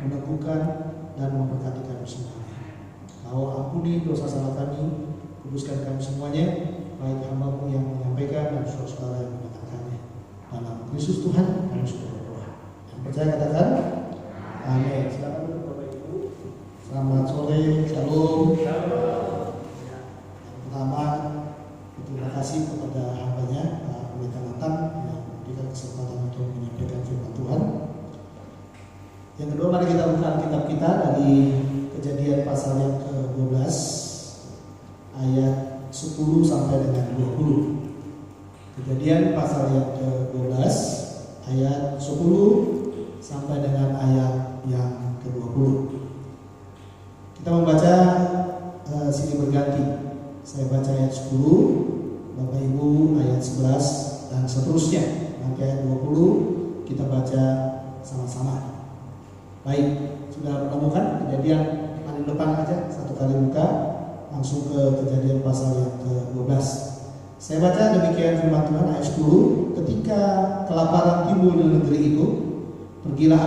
meneguhkan, dan memberkati kami semuanya. Kau ampuni dosa salah kami, kuduskan kami semuanya, baik hamba-Mu yang menyampaikan dan saudara-saudara yang mendengarkannya. Dalam Kristus Tuhan kami sudah berdoa. Yang percaya katakan amin. Silakan duduk Bapak Ibu. Selamat sore, shalom. Yang pertama, terima kasih kepada hambanya Pak Pendeta Nathan yang memberikan kesempatan untuk menyampaikan firman Tuhan. Yang kedua, mari kita buka Alkitab kita dari Kejadian pasal yang ke-12 ayat 10 sampai dengan 20. Kejadian pasal yang ke-12 ayat 10 sampai dengan ayat yang ke-20. Kita membaca silih berganti. Saya baca ayat 10, Bapak Ibu ayat 11 dan seterusnya. Nanti ayat 20 kita baca sama-sama. Baik, sudah menemukan Kejadian paling depan aja, satu kali buka, langsung ke Kejadian pasal yang ke-12. Saya baca demikian firman Tuhan ayat 10. Ketika kelaparan timbul di negeri itu, pergilah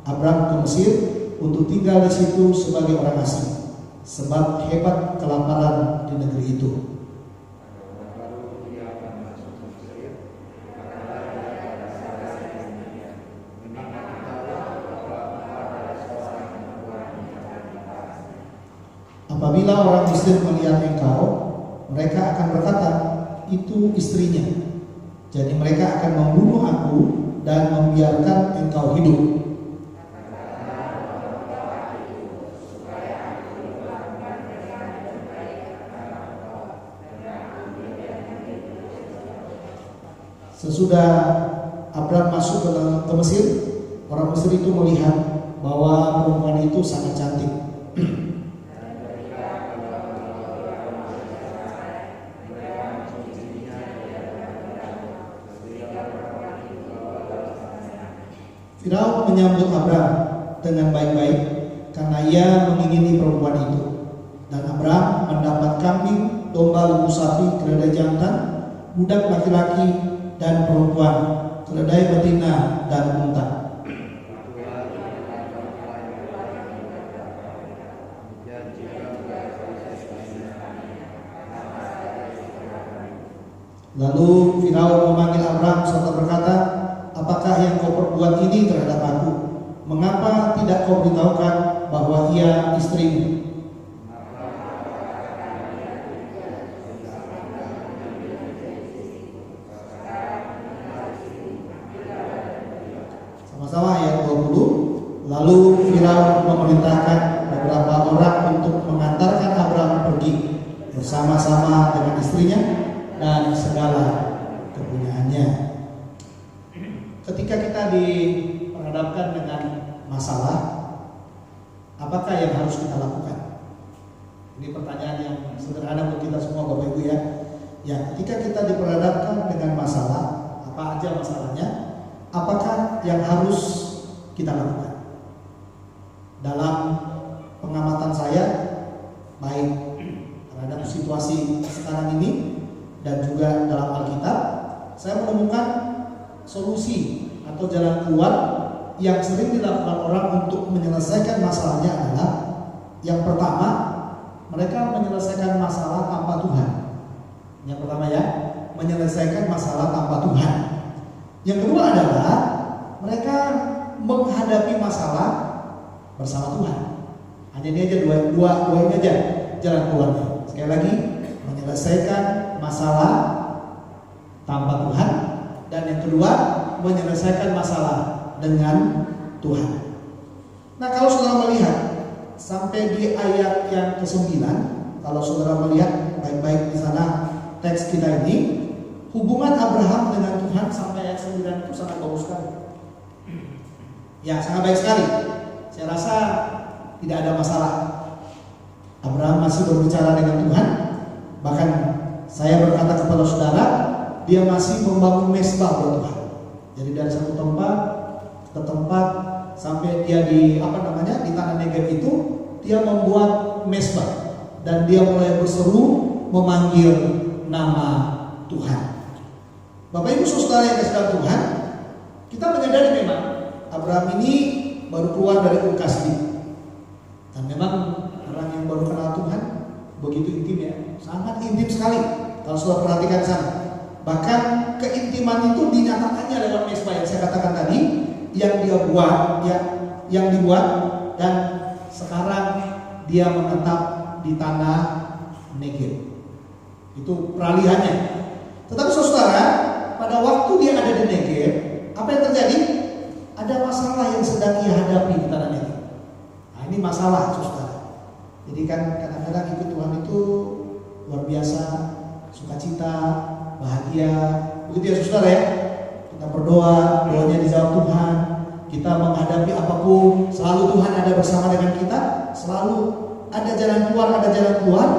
Abraham ke Mesir untuk tinggal di situ sebagai orang asing, sebab hebat kelaparan di negeri itu. Apabila orang Mesir melihat engkau, mereka akan berkata, itu istrinya. Jadi mereka akan membunuh aku dan membiarkan engkau hidup. Sesudah Abraham masuk ke Mesir, orang Mesir itu melihat bahwa perempuan itu sangat cantik. Firaun menyambut Abraham dengan baik-baik karena ia mengingini perempuan itu. Dan Abraham mendapat kambing, domba, lembu sapi, keledai jantan, budak laki-laki dan perempuan, keledai betina dan unta. Lalu Firaun memanggil Abraham serta berkata, apakah yang kau perbuat ini terhadap aku? Mengapa tidak kau beritahukan bahwa ia istrimu? Sama-sama ayat 20. Lalu Firaun memerintahkan beberapa orang untuk mengantarkan Abraham pergi bersama-sama dengan istrinya dan segala kepunyaannya. Ketika kita diperhadapkan dengan masalah, apakah yang harus kita lakukan? Ini pertanyaan yang sederhana untuk kita semua Bapak Ibu ya. Ya, ketika kita diperhadapkan dengan masalah, apa aja masalahnya? Apakah yang harus kita lakukan? Dalam pengamatan saya, baik terhadap situasi sekarang ini dan juga dalam Alkitab, saya menemukan solusi atau jalan keluar yang sering dilakukan orang untuk menyelesaikan masalahnya adalah yang pertama, mereka menyelesaikan masalah tanpa Tuhan. Yang pertama ya, menyelesaikan masalah tanpa Tuhan. Yang kedua adalah mereka menghadapi masalah bersama Tuhan. Hanya ini aja dua ini aja jalan keluarnya. Sekali lagi, menyelesaikan masalah tanpa Tuhan. Dan yang kedua, menyelesaikan masalah dengan Tuhan. Nah, kalau saudara melihat sampai di ayat yang ke-9, kalau saudara melihat baik-baik di sana teks kita ini, hubungan Abraham dengan Tuhan sampai ayat 9 itu sangat bagus sekali. Ya, sangat baik sekali. Saya rasa tidak ada masalah. Abraham masih berbicara dengan Tuhan. Bahkan saya berkata kepada saudara, dia masih membangun mesbah buat Tuhan. Jadi dari satu tempat ke tempat sampai dia di di tanah Negeb itu, dia membuat mesbah dan dia mulai berseru memanggil nama Tuhan. Bapak Ibu saudara yang kasih Tuhan, kita menyadari memang Abraham ini baru keluar dari Ur Kasdim. Dan memang orang yang baru kenal Tuhan begitu intim ya, sangat intim sekali. Kalau sudah perhatikan sana, bahkan keintiman itu dinyatakannya dalam mesbah yang saya katakan tadi, yang dia buat, ya, yang dibuat, dan sekarang dia menetap di tanah Negev. Itu peralihannya. Tetapi saudara, pada waktu dia ada di Negev, apa yang terjadi? Ada masalah yang sedang ia hadapi di tanah Negev. Nah, ini masalah saudara. Jadi kan kadang-kadang ikut Tuhan itu luar biasa, sukacita, bahagia. Begitu ya saudara ya. Kita berdoa, doanya dijawab Tuhan. Kita menghadapi apapun, selalu Tuhan ada bersama dengan kita. Selalu ada jalan keluar.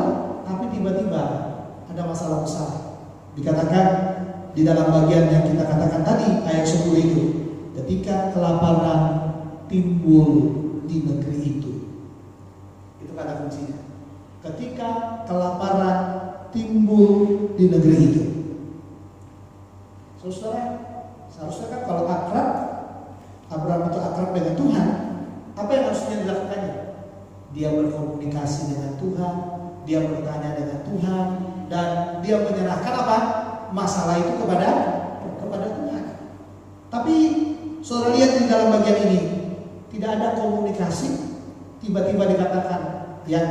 Tapi tiba-tiba ada masalah besar. Dikatakan di dalam bagian yang kita katakan tadi, ayat 10 itu, ketika kelaparan timbul di negeri itu. Itu kata kuncinya. Ketika kelaparan timbul di negeri itu. Saudara, seharusnya kan kalau akrab, Abraham itu akrab dengan Tuhan, apa yang harusnya dilakukannya? Dia berkomunikasi dengan Tuhan, dia bertanya dengan Tuhan, dan dia menyerahkan apa? Masalah itu kepada Tuhan. Tapi saudara lihat di dalam bagian ini, tidak ada komunikasi. Tiba-tiba dikatakan, ya,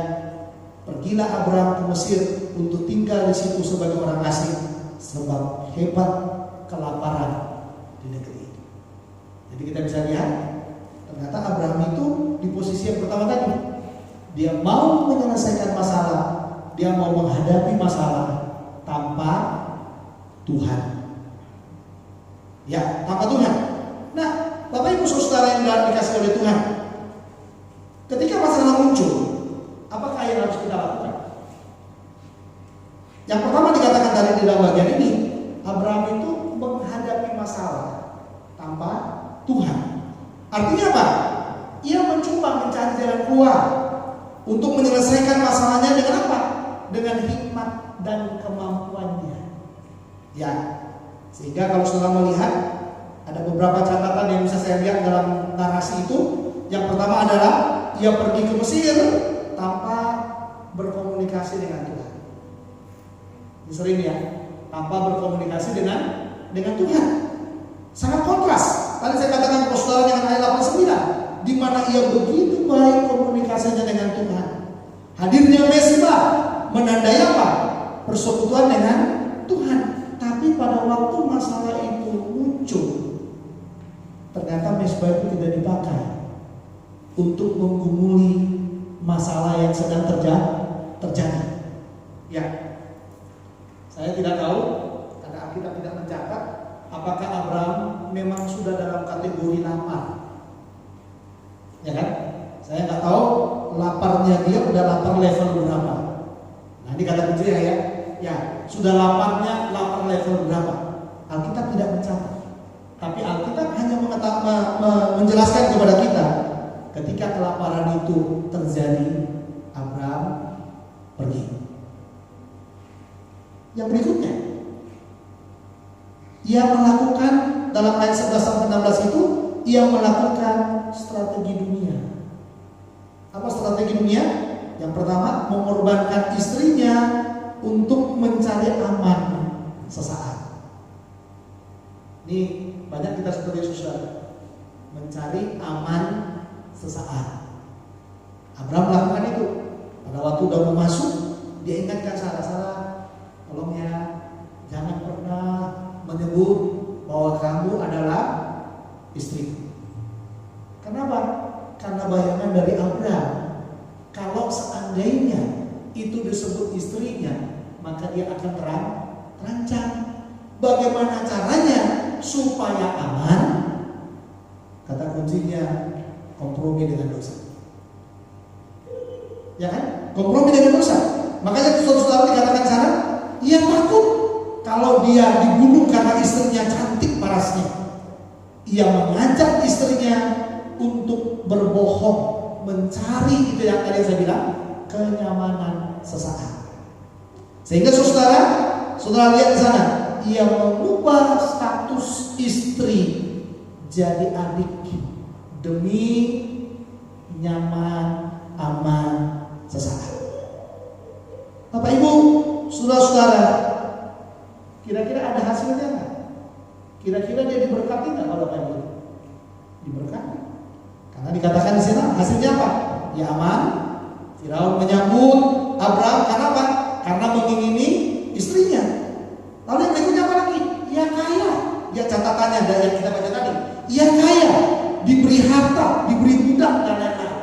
pergilah Abraham ke Mesir untuk tinggal di situ sebagai orang asing, sebab hebat kelaparan di negeri itu. Jadi kita bisa lihat, ternyata Abraham itu di posisi yang pertama tadi, dia mau menyelesaikan masalah, dia mau menghadapi masalah tanpa Tuhan. Ya, tanpa Tuhan. Nah, Bapak Ibu Saudara yang dikasih oleh Tuhan, ketika masalah muncul, apakah yang harus kita lakukan? Yang pertama dikatakan dari di dalam bagian ini, Abraham itu menghadapi masalah tanpa Tuhan. Artinya apa? Ia mencoba mencari jalan keluar untuk menyelesaikan masalahnya dengan apa? Dengan hikmat dan kemampuannya. Ya, sehingga kalau saudara melihat ada beberapa catatan yang bisa saya lihat dalam narasi itu. Yang pertama adalah ia pergi ke Mesir tanpa berkomunikasi dengan Tuhan. Ini sering ya, tanpa berkomunikasi dengan Tuhan. Sangat kontras. Tadi saya katakan ke saudara dengan ayat 89, di mana ia begitu baik komunikasinya dengan Tuhan. Hadirnya mesbah menandai apa? Persekutuan dengan Tuhan. Tapi pada waktu masalah itu muncul, ternyata mesbah itu tidak dipakai untuk menggumuli masalah yang sedang terjadi. Ya, saya tidak tahu karena Alkitab tidak mencatat apakah Abraham memang sudah dalam kategori lapar. Ya kan? Saya nggak tahu laparnya dia udah lapar level berapa. Nah, ini kata kunci ya. Ya, sudah lapar level berapa? Alkitab tidak mencatat. Tapi Alkitab hanya menjelaskan kepada kita, ketika kelaparan itu terjadi, Abraham pergi. Yang berikutnya, ia melakukan dalam ayat 11-16 itu, ia melakukan strategi dunia. Apa strategi dunia? Yang pertama, mengorbankan istrinya untuk mencari aman sesaat. Ini banyak kita seperti saudara, mencari aman sesaat. Abraham melakukan itu. Pada waktu udah mau masuk, dia ingatkan Sarah, tolong ya, jangan pernah menyebut bahwa kamu adalah istriku. Kenapa? Karena bayangan dari Abraham, kalau seandainya itu disebut istrinya, maka dia akan terancam. Bagaimana caranya supaya aman? Kata kuncinya, kompromi dengan dosa. Ya kan? Kompromi dengan dosa. Makanya saudara dikatakan sana, ia takut kalau dia dibunuh karena istrinya cantik parasnya. Ia mengajak istrinya untuk berbohong, mencari itu yang tadi saya bilang, kenyamanan sesaat. Sehingga saudara lihat di sana, ia mengubah status istri jadi adik demi nyaman, aman sesaat. Bapak Ibu, saudara-saudara, kira-kira ada hasilnya nggak? Kira-kira dia diberkati nggak kalau kayak gitu? Diberkati. Karena dikatakan di sana hasilnya apa? Ya aman. Firaun menyambut Abraham karena apa? Karena mengingini istrinya. Lalu yang berikutnya apa lagi? Ia kaya. Ya catatannya dari yang kita baca tadi. Ia kaya, diberi harta, diberi budak dan lain-lain.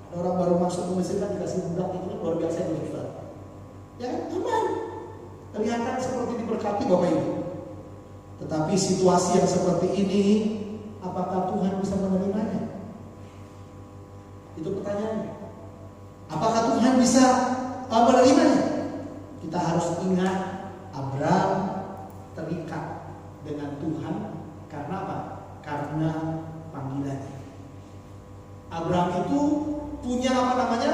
Ada orang baru masuk ke Mesir kan dikasih budak, itu kan luar biasa itu, Saudara. Ya aman. Kelihatan seperti diberkati Bapak Ibu. Tetapi situasi yang seperti ini, apakah Tuhan bisa menerimanya? Itu pertanyaannya. Apakah Tuhan bisa menerimanya? Kita harus ingat Abraham terikat dengan Tuhan karena apa? Karena panggilannya. Abraham itu punya apa namanya?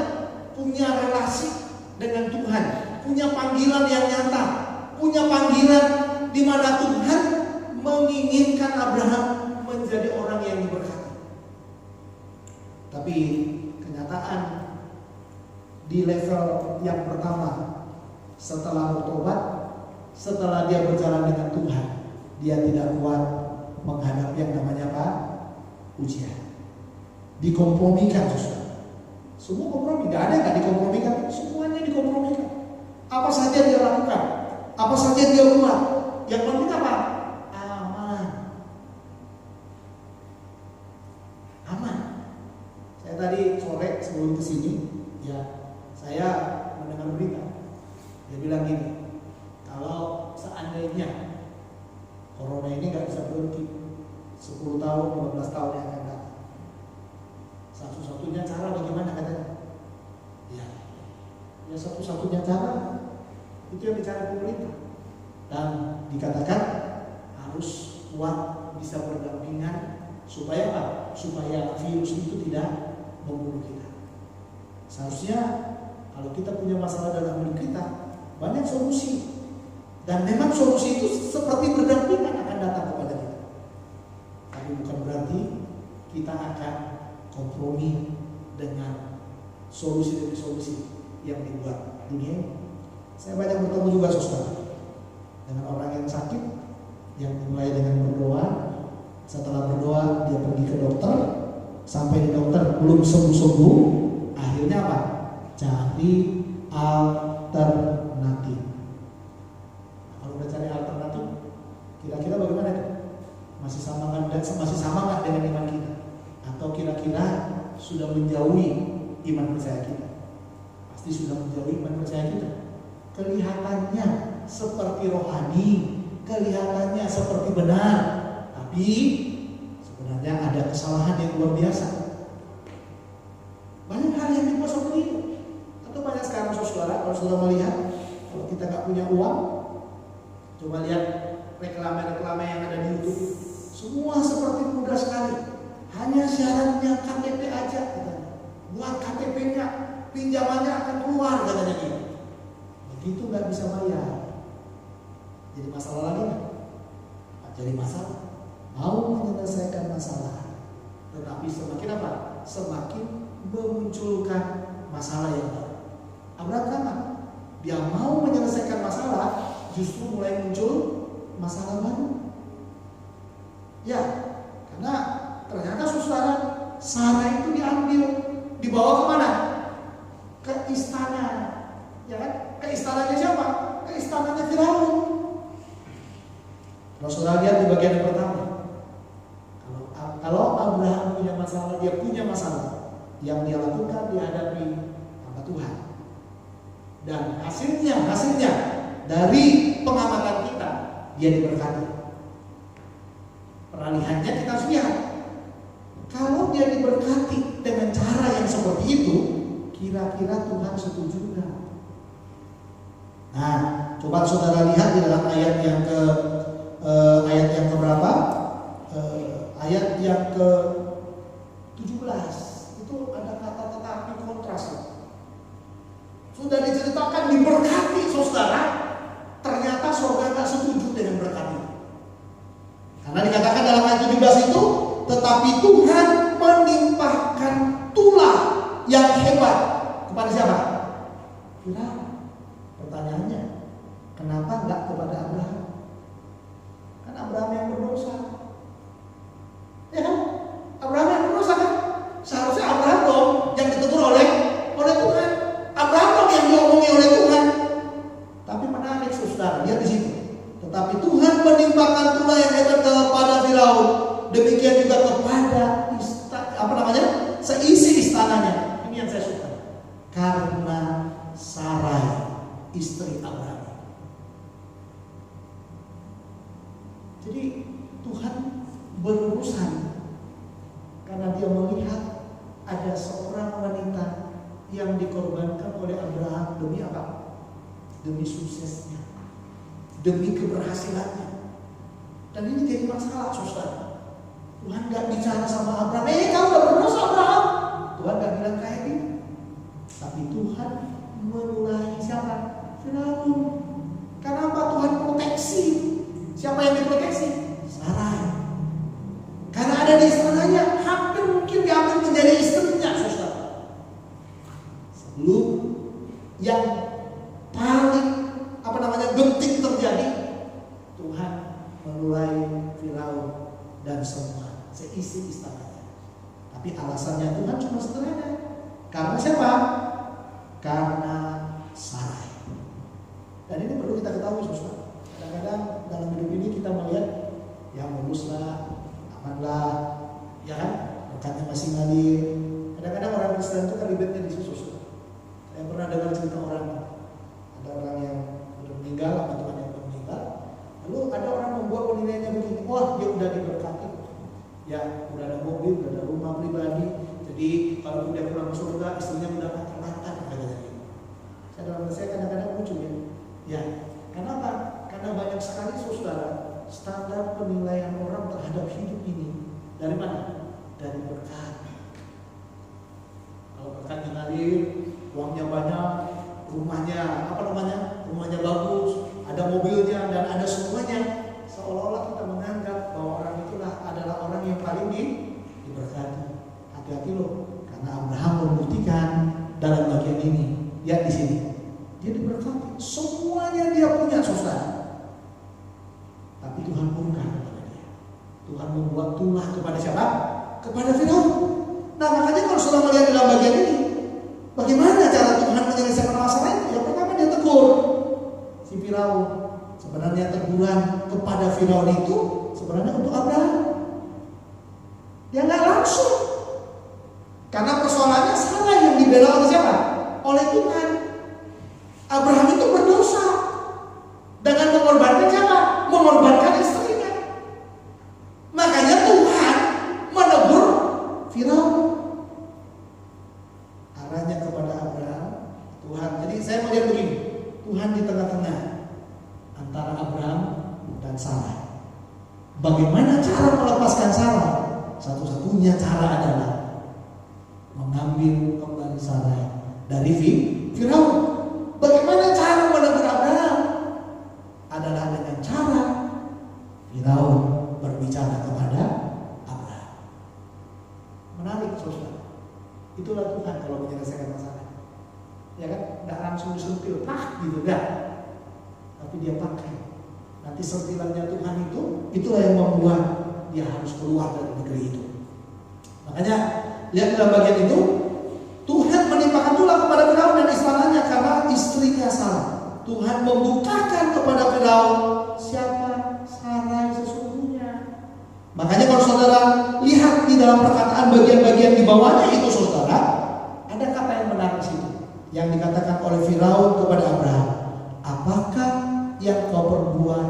Punya relasi dengan Tuhan, punya panggilan yang nyata, punya panggilan di mana Tuhan menginginkan Abraham menjadi orang yang diberkati. Tapi kenyataan di level yang pertama, setelah bertobat, setelah dia berjalan dengan Tuhan, dia tidak kuat menghadapi yang namanya apa? Ujian. Dikompromikan, saudara. Semua kompromi, tidak ada yang tidak dikompromikan, semuanya dikompromikan. Apa saja dia lakukan, apa saja dia buat, yang penting apa? Aman. Aman. Saya tadi sore sebelum kesini, ya saya mendengar berita. Dia bilang gini, kalau seandainya Corona ini nggak bisa berhenti 10 tahun, 15 tahun yang akan datang, satu-satunya cara bagaimana katanya? Ya satu-satunya cara itu yang dicari pemerintah. Dan dikatakan harus kuat, bisa berdampingan supaya apa? Supaya virus itu tidak membunuh kita. Seharusnya kalau kita punya masalah dalam hidup kita, banyak solusi. Dan memang solusi itu seperti berdampingan akan datang kepada kita. Tapi bukan berarti kita akan kompromi dengan solusi demi solusi yang dibuat dunia. Saya banyak bertemu juga saudara dengan orang yang sakit, yang mulai dengan berdoa. Setelah berdoa dia pergi ke dokter, sampai di dokter belum sembuh-sembuh, akhirnya apa? Cari alternatif. Kalau udah cari alternatif, kira-kira bagaimana itu? Masih sama nggak dengan iman kita? Atau kira-kira sudah menjauhi iman percaya kita? Pasti sudah menjauhi iman percaya kita. Kelihatannya seperti rohani, kelihatannya seperti benar, tapi sebenarnya ada kesalahan yang luar biasa. Banyak hal yang dibuat seperti itu. Atau banyak sekarang saudara, kalau saudara melihat, kalau kita nggak punya uang, coba lihat reklame-reklame yang ada di YouTube. Semua seperti mudah sekali. Hanya syaratnya KTP aja, katanya. Buat KTP-nya, pinjamannya akan keluar, katanya dia. Begitu nggak bisa bayar, jadi masalah lagi nggak? Jadi masalah. Mau menyelesaikan masalah, tetapi semakin apa? Semakin memunculkan masalah yang baru. Abraham sama, dia mau menyelesaikan masalah, justru mulai muncul masalah baru. Ya, karena ternyata saudara, Sarah itu diambil, dibawa kemana? Ke istana, ya kan? Ke istananya siapa? Ke istananya Firaun. Kalau saudara lihat di bagian yang pertama, kalau Abraham punya masalah, dia punya masalah yang dia lakukan dihadapi sama Tuhan. Dan hasilnya dari pengamatan kita, dia diberkati. Peralihannya kita harus lihat. Kalau dia diberkati dengan cara yang seperti itu, kira-kira Tuhan setuju enggak? Nah, coba saudara lihat di dalam ayat yang keberapa? Ayat yang ke-17. Itu ada kata tetapi kontras. Sudah diceritakan diberkati saudara, ternyata saudara tidak setuju dengan berkat itu. Karena dikatakan dalam ayat 17 itu, tetapi Tuhan berurusan. Karena dia melihat ada seorang wanita yang dikorbankan oleh Abraham demi apa? Demi suksesnya, demi keberhasilannya. Dan ini jadi masalah, saudara. Tuhan gak bicara sama Abraham, kau udah berdosa Abraham. Tuhan gak bilang kayak gitu. Tapi Tuhan menulahi siapa? Firaun. Karena apa? Tuhan proteksi. Siapa yang diproteksi? Sarai. Karena ada di istananya, hampir mungkin diambil menjadi istrinya, saudara. Sebelum yang paling genting terjadi, Tuhan menulai Firaun dan semua seisi istananya. Tapi alasannya Tuhan cuma sederhana. Karena siapa? Karena Sarai. Dan ini perlu kita ketahui, saudara. Kadang-kadang dalam hidup ini kita melihat yang baguslah, amanlah, ya kan? Berkatnya masih ngalir. Kadang-kadang orang Kristen itu kan ribetnya di situ. Saya pernah dengar cerita orang, ada orang yang udah meninggal, apa Tuhan yang udah meninggal. Lalu ada orang membuat penilaiannya begini, wah dia udah diberkati, ya udah ada mobil, udah ada rumah pribadi. Jadi kalau dia pulang ke surga, istrinya udah matang-matang, katanya gitu. Saya dalam hati saya kadang-kadang lucu ya. Ya, kenapa? Karena banyak sekali saudara standar penilaian orang terhadap hidup ini dari mana? Dari berkat. Kalau berkatnya ngalir, uangnya banyak, rumahnya bagus, ada mobilnya dan ada semuanya, seolah-olah kita menganggap bahwa orang itulah adalah orang yang paling diberkati. Hati-hati loh, karena Abraham membuktikan dalam bagian ini, ya di sini dia diberkati, semuanya dia punya, saudara. Tapi Tuhan murka kepada dia. Tuhan membuat tulah kepada siapa? Kepada Firaun. Nah makanya kalau saudara melihat dalam bagian ini, bagaimana cara Tuhan menyelesaikan masalah itu? Yang pertama dia tegur si Firaun. Sebenarnya teguran kepada Firaun itu sebenarnya untuk Abraham. Dia nggak langsung. Karena persoalannya salah yang dibela oleh siapa? Oleh Tuhan. Abraham itu berdosa dengan mengorbankan siapa? Mengorbankan istrinya. Makanya Tuhan menegur Firaun. Arahnya kepada Abraham, Tuhan. Jadi saya melihat begini, Tuhan di tengah-tengah antara Abraham dan Sarai. Bagaimana cara melepaskan Sarai? Satu-satunya cara adalah mengambil kembali Sarai dari Firaun. Bagaimana cara menegur Abraham? Adalah dengan cara Firaun berbicara kepada Abraham. Menarik, saudara. Itulah Tuhan kalau menyelesaikan masalah. Ya kan? Nggak langsung disentil, gitu enggak. Tapi dia pakai. Nanti sentilannya Tuhan itulah yang membuat dia harus keluar dari negeri itu. Makanya lihat dalam bagian itu, Tuhan menimpakan tulah kepada Firaun dan istananya karena istrinya salah. Tuhan membukakan kepada Firaun siapa Sarai sesungguhnya. Makanya kalau saudara lihat di dalam perkataan bagian-bagian di bawahnya itu, saudara, ada kata yang menarik situ yang dikatakan oleh Firaun kepada Abraham. Apakah yang kau perbuat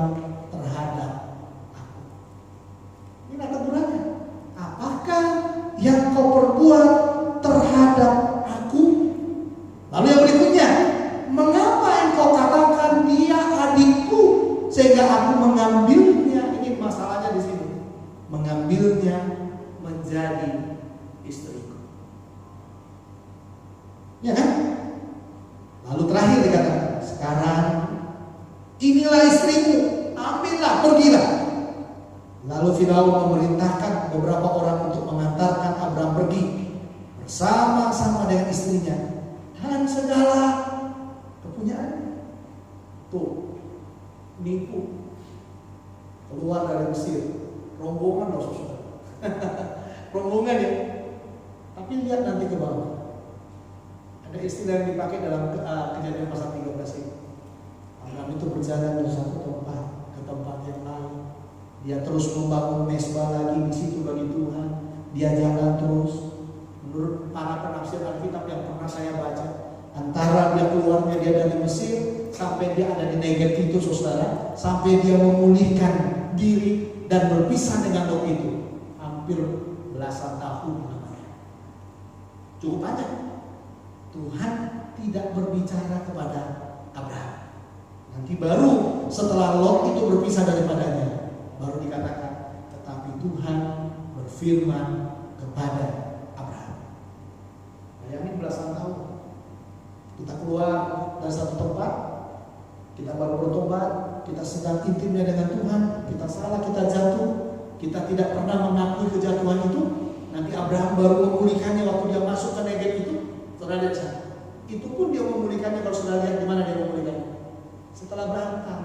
terhadap aku? Ini tegurannya. Apakah yang kau perbuat terhadap aku? Lalu yang berikutnya, mengapa engkau katakan dia adikku sehingga aku mengambilnya? Ini masalahnya di sini. Mengambilnya menjadi istriku. Ya kan? Lalu terakhir dikatakan, sekarang inilah istrimu, ambillah, pergilah. Lalu Firaun memerintahkan beberapa orang untuk mengantarkan Abraham pergi bersama-sama dengan istrinya dan segala kepunyaannya. Tuh, nipu, keluar dari Mesir, rombongan loh saudara. Rombongan ya. Tapi lihat nanti ke bawah. Ada istilah yang dipakai dalam Kejadian pasal 13 ini. Abraham itu berjalan dari satu tempat ke tempat yang lain. Dia terus membangun mesbah lagi di situ bagi Tuhan. Dia jalan terus. Menurut para penafsir Alkitab yang pernah saya baca, antara dia keluarnya dia dari Mesir sampai dia ada di Negev itu, saudara, sampai dia memulihkan diri dan berpisah dengan Lot itu, hampir belasan tahun namanya. Cukup panjang. Tuhan tidak berbicara kepada Abraham. Nanti baru setelah Lot itu berpisah daripadanya, baru dikatakan, tetapi Tuhan berfirman kepada Abraham. Bayangin belasan tahun. Kita keluar dari satu tempat, kita baru bertobat, kita sedang intimnya dengan Tuhan, kita salah, kita jatuh, kita tidak pernah mengakui kejatuhan itu. Nanti Abraham baru memulihkannya waktu dia masuk ke Negev itu. Saudara lihat sana. Itu pun dia memulihkannya, kalau saudara lihat di mana dia memulihkannya. Setelah berantem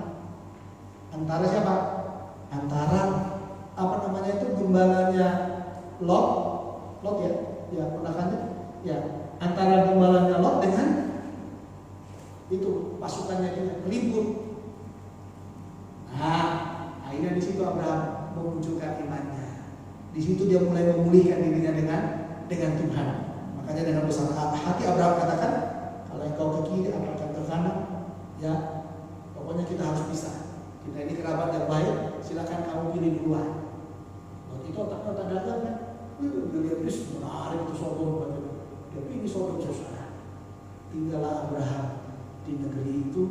antara siapa? Antara apa namanya itu, gembalanya Lot ya ponakannya, ya, antara gembalanya Lot dengan itu pasukannya dia ribut. Nah, akhirnya di situ Abraham memunculkan imannya. Di situ dia mulai memulihkan dirinya dengan Tuhan. Makanya dengan besar hati Abraham katakan, kalau engkau ke kiri, aku akan ke kanan. Ya, pokoknya kita harus bisa. Kita ini kerabat yang baik, silakan kamu pilih duluan. Waktu itu otak-otak dagang kan, dia lihat menarik itu Sodom, dia pilih Sodom saudara. Tinggallah Abraham di negeri itu,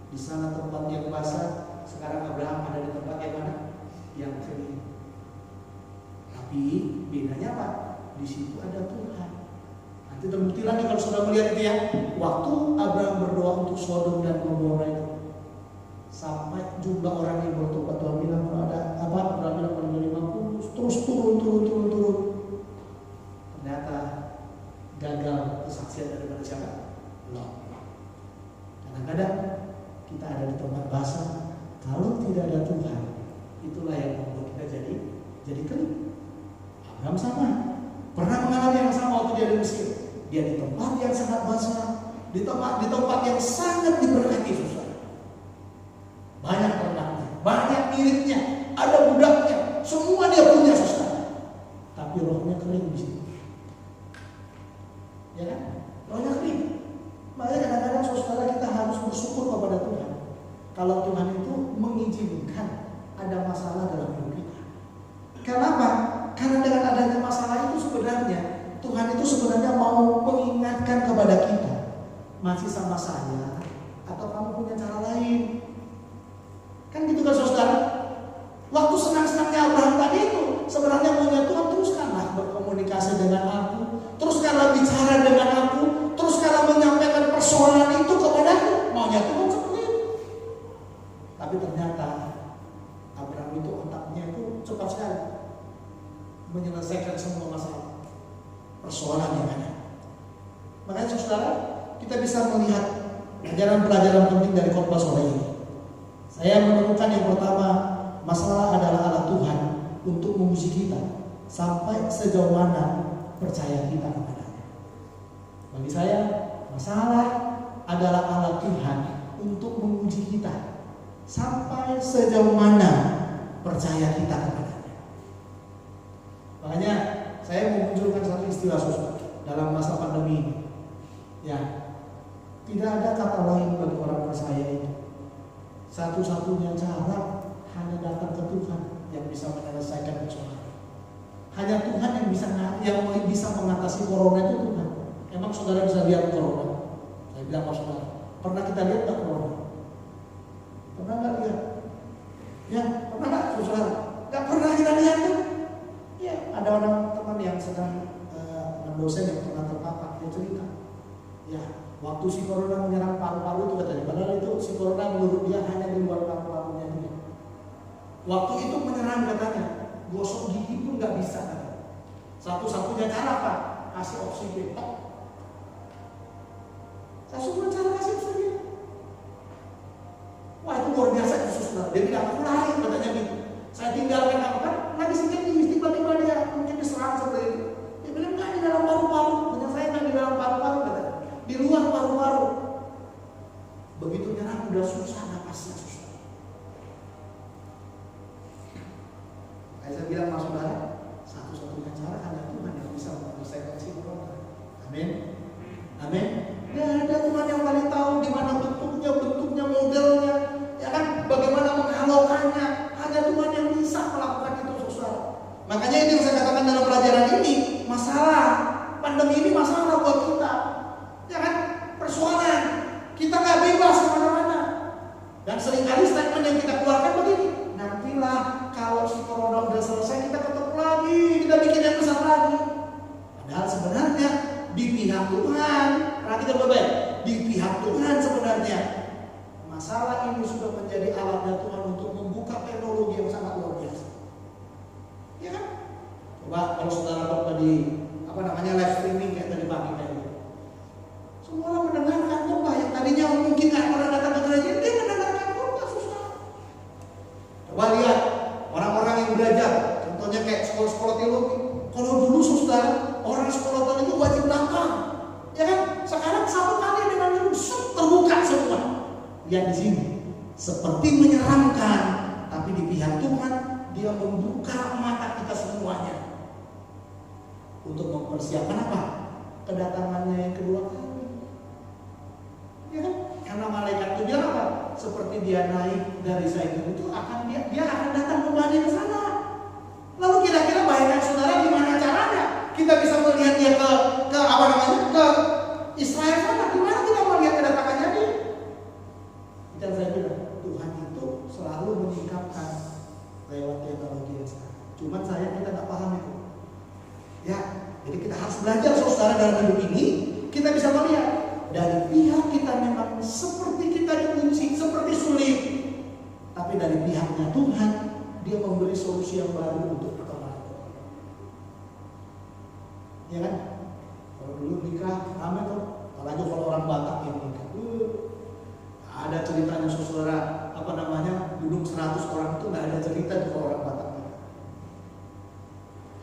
di sana tempat yang basah. Sekarang Abraham ada di tempat yang mana? Yang kering. Tapi bedanya apa? Di situ ada Tuhan. Nanti terbukti lagi kalau sudah melihat itu ya. Waktu Abraham berdoa untuk Sodom dan Gomora itu, sampai jumlah orang yang bertobat, Tuhan bilang kalau ada apa? Abraham bilang kalau 50, terus turun. Ternyata gagal kesaksian daripada siapa? Lot. Kadang-kadang kita ada di tempat basah, kalau tidak ada Tuhan, itulah yang membuat kita jadi kering. Abraham sama, pernah mengalami yang sama waktu dia di Mesir. Dia di tempat yang sangat basah, di tempat yang sangat diberkati, saudara. Banyak ternaknya, banyak miliknya, ada budaknya, semua dia punya, saudara. Tapi rohnya kering di situ. Ya kan? Rohnya kering. Makanya kadang-kadang saudara kita harus bersyukur kepada Tuhan. Kalau Tuhan itu mengizinkan ada masalah dalam hidup kita. Kenapa? Karena dengan adanya masalah itu sebenarnya Tuhan itu sebenarnya mau mengingatkan kepada kita, masih sama saya atau kamu punya cara lain? Kan gitu kan saudara? Waktu senang-senangnya Abraham tadi itu sebenarnya maunya Tuhan, teruskanlah berkomunikasi dengan aku, teruskanlah bicara dengan aku, teruskanlah menyampaikan persoalan itu kepadaku. Maunya Tuhan seperti itu. Tapi ternyata Abraham itu otaknya itu cepat sekali menyelesaikan semua masalah persoalan yang ada. Makanya saudara, kita bisa melihat pelajaran penting dari khotbah sore ini. Saya menemukan yang pertama, masalah adalah alat Tuhan untuk menguji kita sampai sejauh mana percaya kita kepadanya. Bagi saya, masalah adalah alat Tuhan untuk menguji kita sampai sejauh mana percaya kita kepadanya. Makanya saya memunculkan satu istilah saudara dalam masa pandemi ini. Ya, tidak ada kata lain bagi orang percaya itu. Satu-satunya cara hanya datang ke Tuhan yang bisa menyelesaikan persoalan. Hanya Tuhan yang bisa mengatasi corona itu Tuhan. Emang saudara bisa lihat corona? Saya bilang sama saudara, pernah kita lihat nggak corona? Pernah nggak lihat? Ya, pernah nggak saudara? Nggak pernah kita lihat kan? Ya, ada orang teman yang sedang dosen yang pernah terpapar, dia cerita. Ya, waktu si corona menyerang paru-paru itu katanya, padahal itu si corona menurut dia hanya di luar paru-parunya dia. Waktu itu menyerang katanya, gosok gigi pun nggak bisa katanya. Satu-satunya cara apa? Kasih oksigen. Satu-satunya cara kasih oksigen. Wah, itu luar biasa itu saudara. Dia bilang aku lari katanya gitu. Saya tinggalkan apa kan? Lagi sedikit tiba-tiba dia mungkin diserang seperti itu. Dia bilang nggak di dalam paru-paru. Benar saya nggak di dalam paru-paru katanya. Di luar paru-paru. Begitu nyerang udah susah napasnya susah. Saya bilang mas saudara, satu-satunya cara hanya Tuhan yang bisa menyelesaikan si corona. Amin. Amin. Gak ada Tuhan yang paling tahu di mana bentuknya, modelnya, ya kan? Bagaimana menghalaukannya. Hanya Tuhan yang bisa melakukan itu, saudara. Makanya ini yang saya katakan. Pandemi ini masalah buat kita, ya kan? Persoalan kita nggak bebas kemana-mana. Dan seringkali statement yang kita keluarkan begini, nantilah kalau si corona udah selesai kita ketemu lagi, kita bikin yang besar lagi. Padahal sebenarnya di pihak Tuhan, perhatikan Bapak, di pihak Tuhan sebenarnya masalah ini sudah menjadi alatnya Tuhan untuk membuka teknologi yang sangat luar biasa. Ya kan? Coba kalau saudara bapak di live streaming kayak tadi pagi kayak gitu. Semua orang mendengarkan khotbah yang tadinya mungkin nggak pernah datang ke gereja, dia mendengarkan khotbah, susah. Coba lihat orang-orang yang belajar, contohnya kayak sekolah-sekolah teologi. Kalau dulu saudara, orang sekolah teologi itu wajib datang, ya kan? Sekarang satu kali dengan terbuka semua. Lihat di sini, seperti menyeramkan, tapi di pihak Tuhan dia membuka mata kita semuanya untuk mempersiapkan apa? Kedatangannya yang kedua kali. Ya kan? Karena malaikat itu bilang apa? Seperti dia naik dari Zaitun itu akan dia akan datang kembali ke sana. Lalu kira-kira bayangkan saudara gimana caranya kita bisa melihat dia ke Israel sana? Gimana kita melihat kedatangannya dia? Dan saya bilang Tuhan itu selalu menyingkapkan lewat teknologi yang sekarang. Cuman kita nggak paham itu. Ya, jadi kita harus belajar saudara dalam hidup ini. Kita bisa melihat dari pihak kita memang seperti kita dikunci, seperti sulit. Tapi dari pihaknya Tuhan, dia memberi solusi yang baru untuk perkembangan. Ya kan? Kalau dulu nikah, ramai tuh. Apalagi kalau orang Batak yang nikah. Ada ceritanya saudara, duduk 100 orang itu nggak ada cerita tuh kalau orang Batak nikah.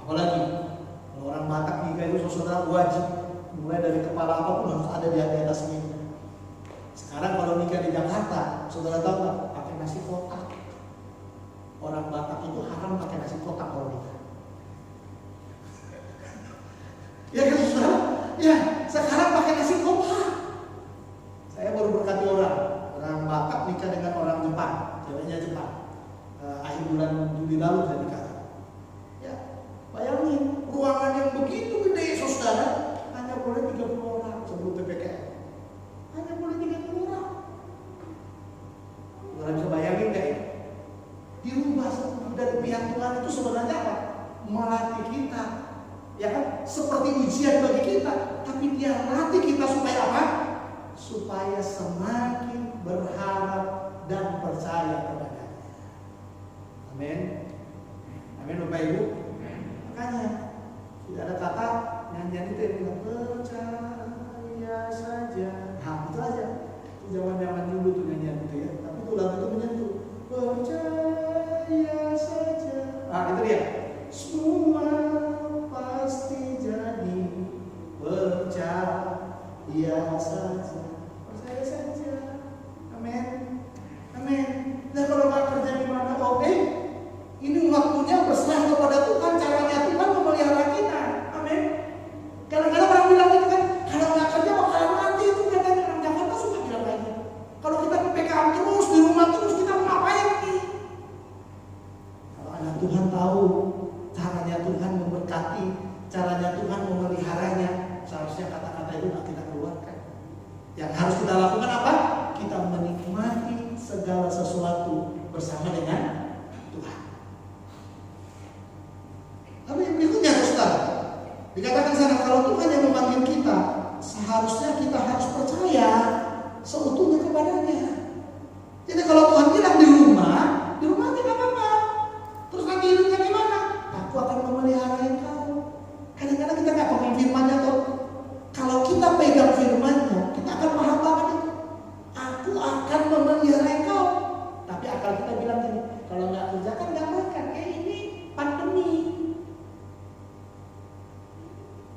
Apalagi kalau orang Batak nikah itu saudara wajib mulai dari kepala apapun harus ada di atas meja. Sekarang kalau nikah di Jakarta, saudara tahu nggak? Pakai nasi kotak. Orang Batak itu haram pakai nasi kotak kalau nikah. Ya kan saudara? Ya, sekarang pakai nasi kotak. Saya baru berkati orang Batak nikah dengan orang Jepang, ceweknya Jepang. Akhir bulan Juli lalu saya nikah. Ya, bayangin ruangan yang begitu gede saudara, hanya boleh 30 orang sebelum PPKM. Hanya boleh 30 orang. Saudara bisa bayangin nggak ya? Dirubah dari pihak Tuhan itu sebenarnya apa? Melatih kita, ya kan? Seperti ujian bagi kita, tapi dia latih kita supaya apa? Supaya semakin berharap dan percaya kepadanya. Amin. Amin Bapak Ibu. Makanya tidak ada kata nyanyian itu yang bilang percaya saja. Nah itu aja. Zaman dulu tuh nyanyian itu ya. Tapi itu lagu itu menyentuh. Percaya saja. Ah itu dia. Semua pasti jadi. Percaya saja. Percaya saja. Amin. Amin. Nah kalau nggak kerja gimana? Oke. Ini waktunya berserah kepada Tuhan. Caranya Tuhan memelihara kita. Amin. Kadang-kadang orang bilang gitu kan, kalau nggak kerja bakalan mati itu katanya. Orang Jakarta suka bilang kayak gitu. Kalau kita PPKM terus di rumah terus kita mau ngapain nih? Kalau anak Tuhan tahu caranya Tuhan memberkati, caranya Tuhan memeliharanya, seharusnya kata-kata itu nggak kita keluarkan. Yang harus kita lakukan apa? Kita menikmati segala sesuatu bersama dengan Tuhan. Tapi berikutnya saudara, dikatakan sana kalau Tuhan yang memanggil kita, seharusnya kita harus percaya seutuhnya kepadanya. Jadi kalau Tuhan bilang di rumah tidak apa-apa. Terus nanti hidupnya gimana? Aku akan memelihara engkau. Kadang-kadang kita nggak pegang firman-Nya tuh. Kalau kita pegang firman-Nya, kita akan paham banget itu. Aku akan memelihara engkau. Tapi akal kita bilang gini, kalau nggak kerja kan nggak makan. Ini pandemi.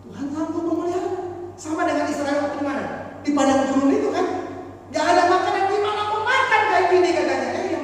Tuhan sanggup memelihara. Sama dengan Israel waktu mana? Di padang gurun itu kan, nggak ada makanan, di mana mau makan kayak gini katanya. Yang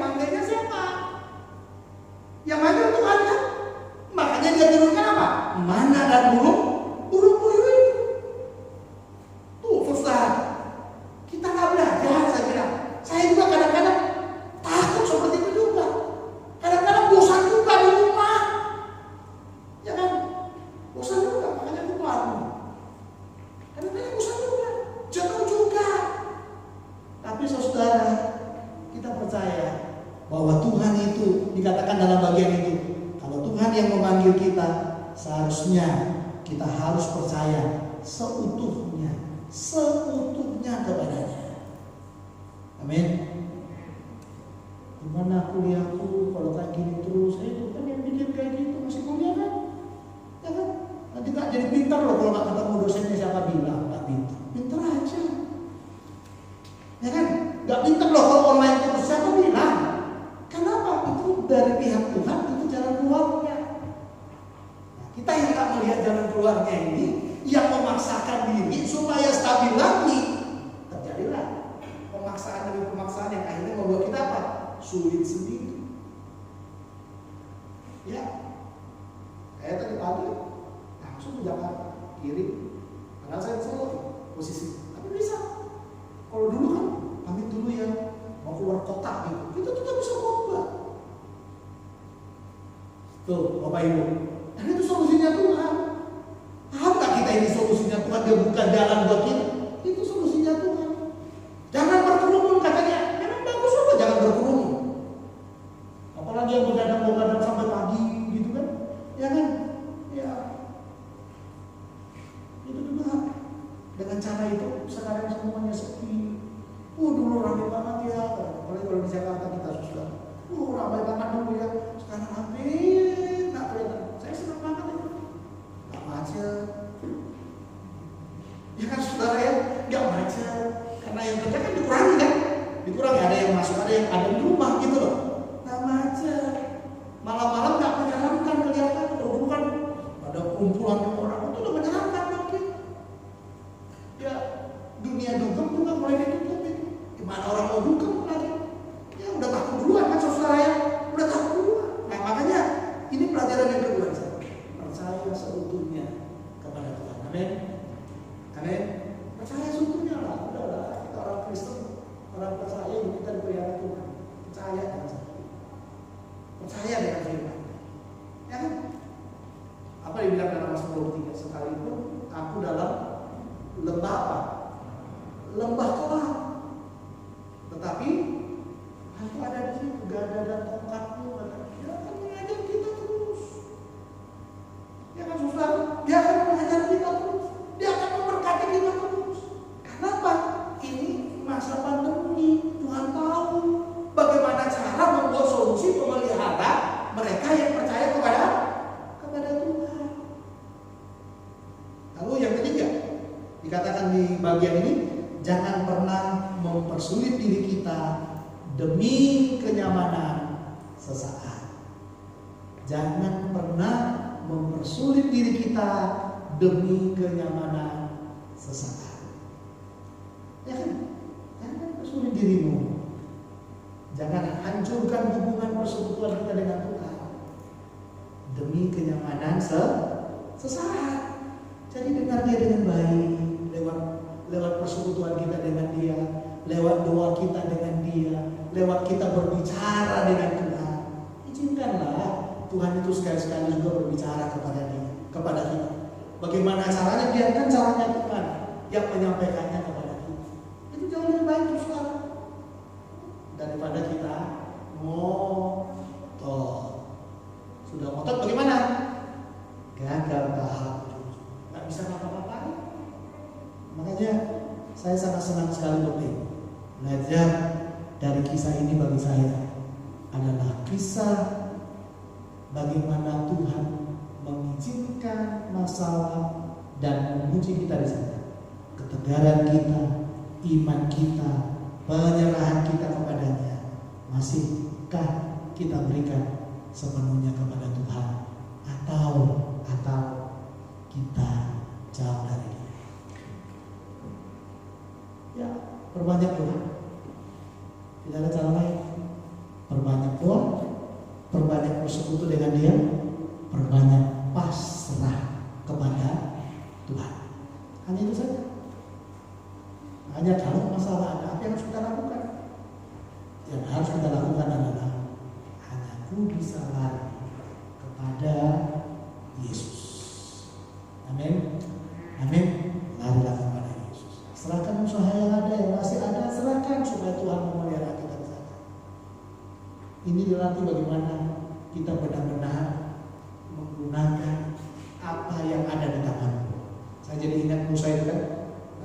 seharusnya kita harus percaya seutuhnya kepadanya. Amin. Gimana kuliahku kalau kayak gini terus? Itu kan yang bikin kayak gitu masih kuliah kan? Ya kan? Nanti gak jadi pintar loh kalau gak ketemu dosennya. Siapa bilang gak pintar? Pintar aja. Ya kan? Gak pintar loh kalau online terus. Siapa bilang? Kenapa? Itu dari pihak Tuhan, itu jalan keluarnya. Nah, kita yang gak melihat jalan keluarnya ini, yang memaksakan diri supaya stabil lagi, terjadilah pemaksaan demi pemaksaan yang akhirnya membuat kita apa? Sulit sendiri. Ya, kayak tadi pagi langsung ke Jakarta kiri, padahal saya selalu posisi, tapi bisa. Kalau dulu kan pamit dulu ya, mau keluar kota gitu, kita tetap bisa khotbah. Tuh, Bapak Ibu, dan itu solusinya Tuhan. Paham gak kita ini solusinya Tuhan? Dia buka jalan buat kita. Itu solusinya Tuhan. Jangan berkerumun katanya. Memang bagus apa jangan berkerumun. Apalagi yang begadang sampai pagi gitu kan. Ya kan? Ya. Itu juga. Dengan cara itu sekarang semuanya sepi. Dulu ramai banget ya. Apalagi kalau di Jakarta kita susah. Ramai banget dulu ya. Sekarang hampir tak kelihatan. Saya senang banget itu. Gak macet. Ya kan saudara ya, gak macet. Karena yang kerja kan dikurangi kan. Dikurangi, ada yang masuk, ada yang ada di rumah gitu loh. Gak macet. Malam-malam gak menyeramkan kelihatan. Dulu kan ada kumpulan orang itu udah menyeramkan makin. Ya dunia dugem juga mulai ditutup itu. Gimana orang mau dugem lagi? Ya udah takut duluan kan saudara ya. Udah takut duluan. Nah makanya ini pelajaran yang kedua. Percaya seutuhnya kepada Tuhan. Amin. Amin. Percaya seutuhnya lah. Udahlah, kita orang Kristen, orang percaya hidup kita dipelihara Tuhan. Percaya dengan saya. Percaya dengan firman. Ya kan? Apa yang dibilang dalam Mazmur 23? Sekalipun aku dalam lembah apa? Lembah kelam. Tetapi aku ada di situ, gada dan tongkatmu. Dia akan mengajar kita terus. Ya kan susah, dia akan mengajar kita terus. Dia akan memberkati kita terus. Kenapa? Ini masa pandemi. Tuhan tahu bagaimana cara membuat solusi pemelihara mereka yang percaya kepada Tuhan. Lalu yang ketiga, dikatakan di bagian ini, jangan pernah mempersulit diri kita demi kenyamanan sesaat. Jangan pernah mempersulit diri kita demi kenyamanan sesaat. Ya kan? Jangan persulit dirimu. Jangan hancurkan hubungan persekutuan kita dengan Tuhan demi kenyamanan sesaat. Jadi dengar dia dengan baik lewat persekutuan kita dengan dia, lewat doa kita dengan dia, lewat kita berbicara dengan Tuhan. Izinkanlah Tuhan itu sekali-sekali juga berbicara kepada kita. Bagaimana caranya? Biarkan caranya Tuhan yang menyampaikannya kepada kita. Itu jauh lebih baik saudara daripada kita ngotot. Sudah ngotot bagaimana? Gagal tahap, nggak bisa ngapa-ngapain. Makanya saya sangat senang sekali belajar dari kisah ini. Bagi saya adalah kisah bagaimana Tuhan mengizinkan masalah dan menguji kita di sana. Ketegaran kita, iman kita, penyerahan kita kepadanya, masihkah kita berikan sepenuhnya kepada Tuhan atau kita jauh dari Dia? Ya, perbanyak doa. Tidak ada cara lain. Perbanyak doa, perbanyak bersekutu dengan Dia, perbanyak pasrah kepada Tuhan. Hanya itu saja. Hanya kalau masalah ada, apa yang harus kita lakukan? Yang harus kita lakukan adalah hanya aku bisa lari kepada Yesus. Amin. Amin. Larilah kepada Yesus. Serahkan usaha yang ada, yang masih ada, serahkan supaya Tuhan memelihara kita di sana. Ini nanti bagaimana kita benar-benar menggunakan apa yang ada di tanganmu. Saya jadi ingat Musa itu kan.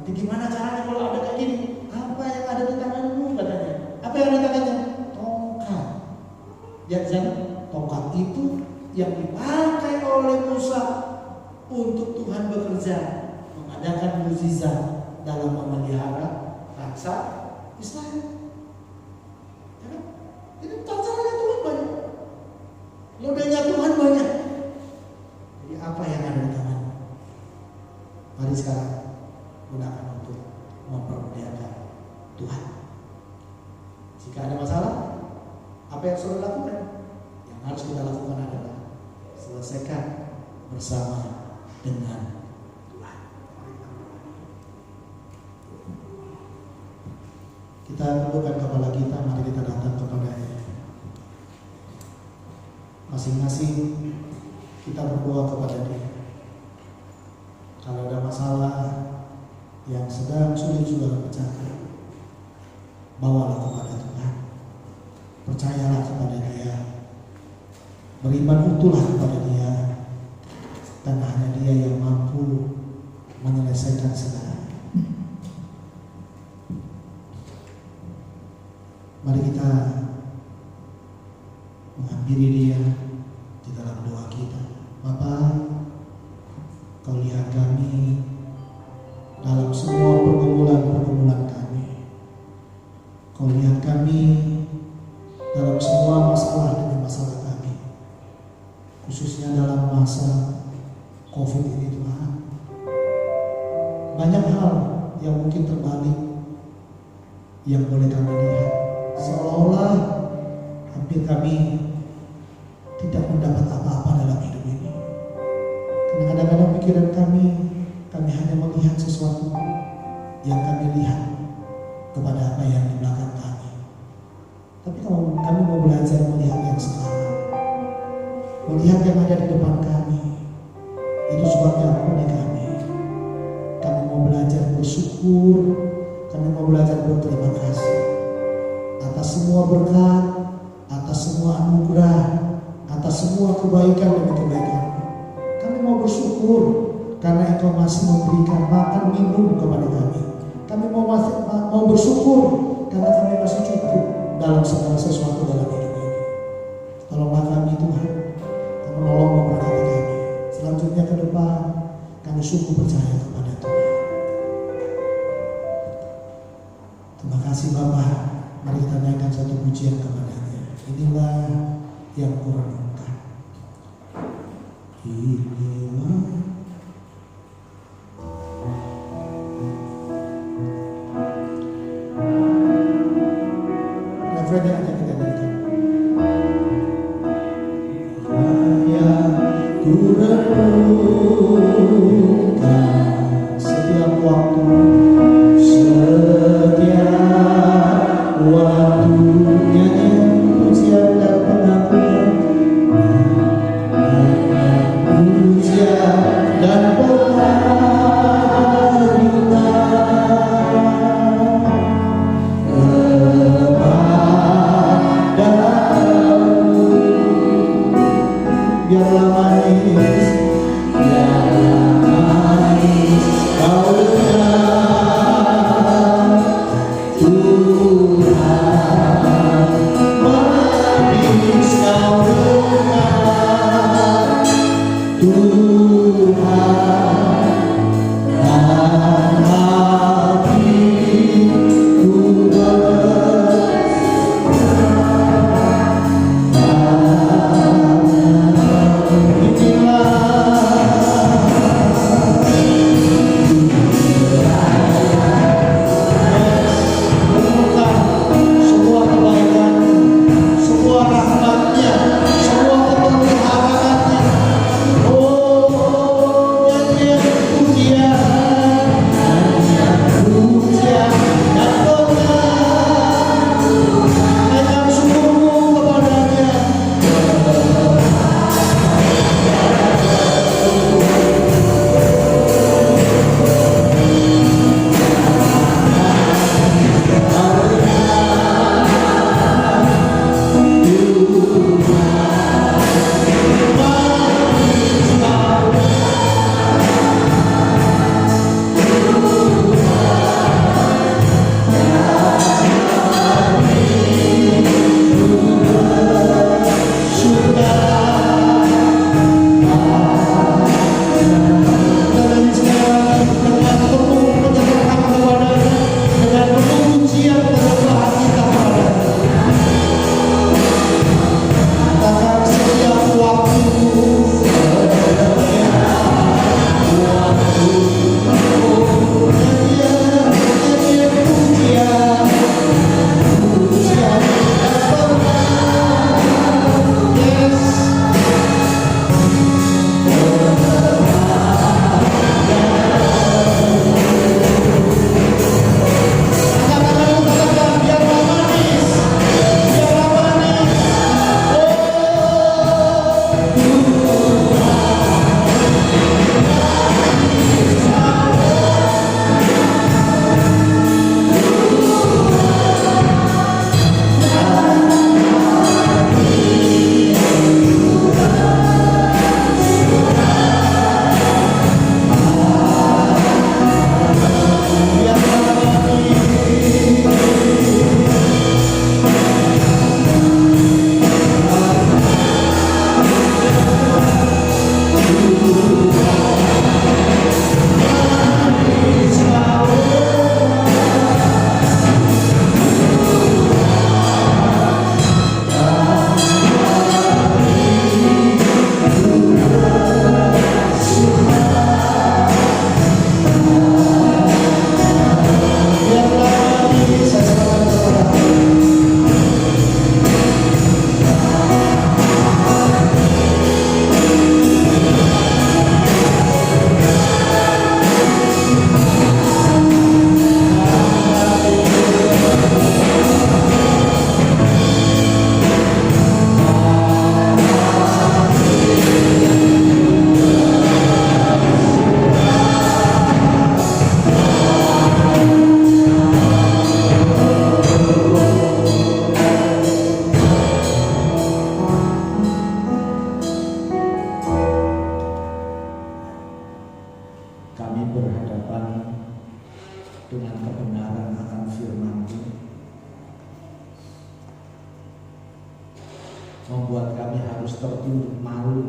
Nanti gimana caranya kalau ada kayak gini? Apa yang ada di tanganmu katanya? Apa yang ada di tangannya? Tongkat. Lihat jangan, tongkat itu yang dipakai oleh Musa untuk Tuhan bekerja, mengadakan mukjizat dalam memelihara bangsa Israel. Ya kan? Ini caranya Tuhan banyak, lodanya Tuhan banyak. Jadi apa yang ada di tangan? Mari sekarang gunakan untuk mempermuliakan Tuhan. Jika ada masalah, apa yang sudah lakukan? Yang harus kita lakukan adalah selesaikan bersama dengan Tuhan. Kita tundukkan kepala kita, mari kita datang kepada-Nya. Masing-masing kita berdoa kepada Dia. Kalau ada masalah yang sedang sulit juga pecahkan, bawalah kepada Tuhan. Percayalah kepada Dia. Beriman utuhlah kepada Dia. Karena hanya Dia yang mampu menyelesaikan segala. Mari kita menghampiri Dia di dalam doa kita. Bapa, Kau lihat kami dalam semua pergumulan-pergumulan kami. Kau lihat kami dalam semua masalah demi masalah kami, khususnya dalam masa COVID ini Tuhan. Banyak hal yang mungkin terbalik yang boleh kami lihat, seolah-olah hampir kami tidak mendapat apa-apa dalam hidup ini. Karena kadang-kadang pikiran kami hanya melihat sesuatu yang kami lihat kepada apa yang di belakang kami. Tapi kami mau belajar melihat yang sekarang, melihat yang ada di depan kami. Itu sebabnya ampuni kami. Kami mau belajar bersyukur, kami mau belajar berterima kasih atas semua berkat, atas semua anugerah, atas semua kebaikan demi kebaikan. Kami mau bersyukur karena Engkau masih memberikan makan minum kepada kami. Kami mau bersyukur karena kami masih cukup dalam segala sesuatu dalam hidup ini. Tolonglah kami Tuhan, tolong memberkati kami. Selanjutnya ke depan, kami sungguh percaya kepada Tuhan. Terima kasih Bapa. Mari kita naikkan satu pujian kepada-Nya. Inilah yang kurenungkan. Inilah refrennya aja kita nyanyikan. Yang kurenungkan setiap waktu, nyanyian pujian dan pengakuan, pujian dengan kebenaran akan firman-Mu, membuat kami harus tertunduk malu